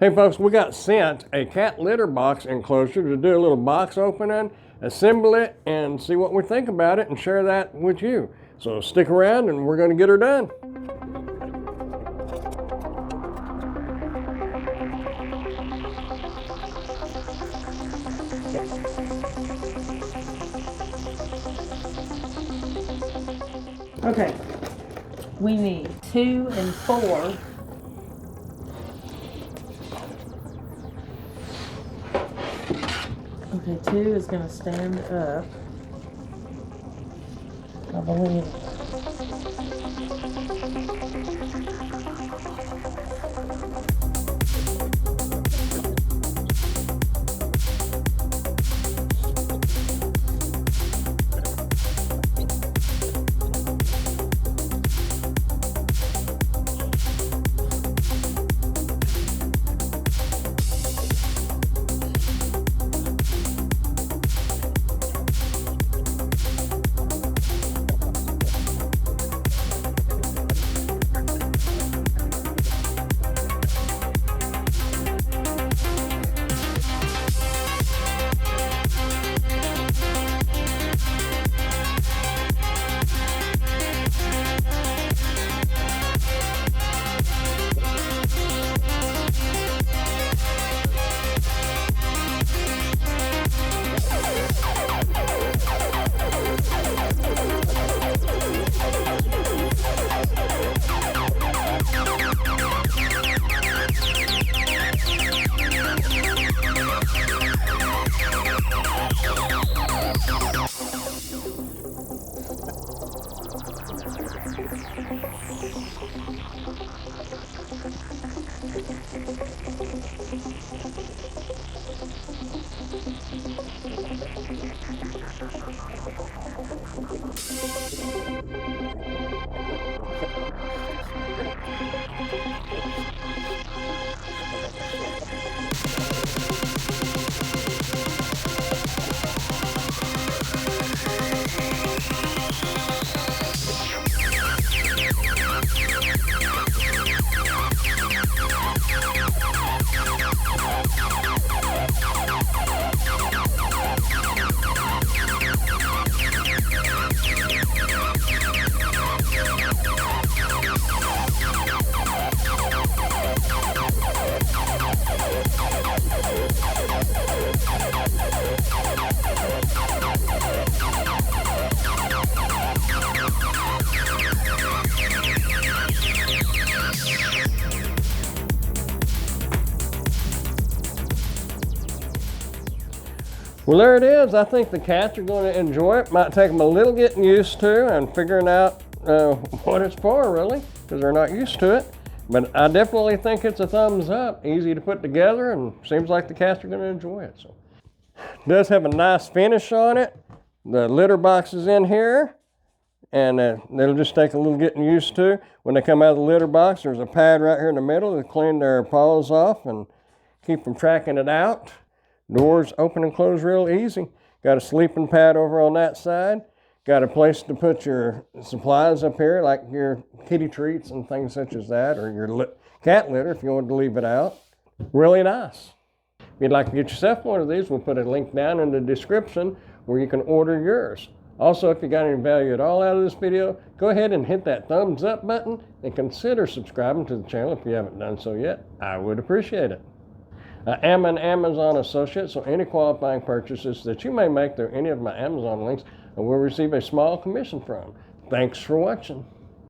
Hey folks, we got sent a cat litter box enclosure to do a little box opening, assemble it, and see what we think about it and share that with you. So stick around and we're going to get her done. Okay, we need 2 and 4. Okay, 2 is going to stand up, I believe. Well, there it is. I think the cats are going to enjoy it. Might take them a little getting used to and figuring out what it's for, really, because they're not used to it. But I definitely think it's a thumbs up. Easy to put together, and seems like the cats are going to enjoy it. So, it does have a nice finish on it. The litter box is in here, and they'll just take a little getting used to. When they come out of the litter box, there's a pad right here in the middle to clean their paws off and keep from tracking it out. Doors open and close real easy. Got a sleeping pad over on that side. Got a place to put your supplies up here, like your kitty treats and things such as that, or your cat litter if you wanted to leave it out. Really nice. If you'd like to get yourself one of these, we'll put a link down in the description where you can order yours. Also, if you got any value at all out of this video, go ahead and hit that thumbs up button and consider subscribing to the channel if you haven't done so yet. I would appreciate it. I am an Amazon associate, so any qualifying purchases that you may make through any of my Amazon links, I will receive a small commission from. Thanks for watching.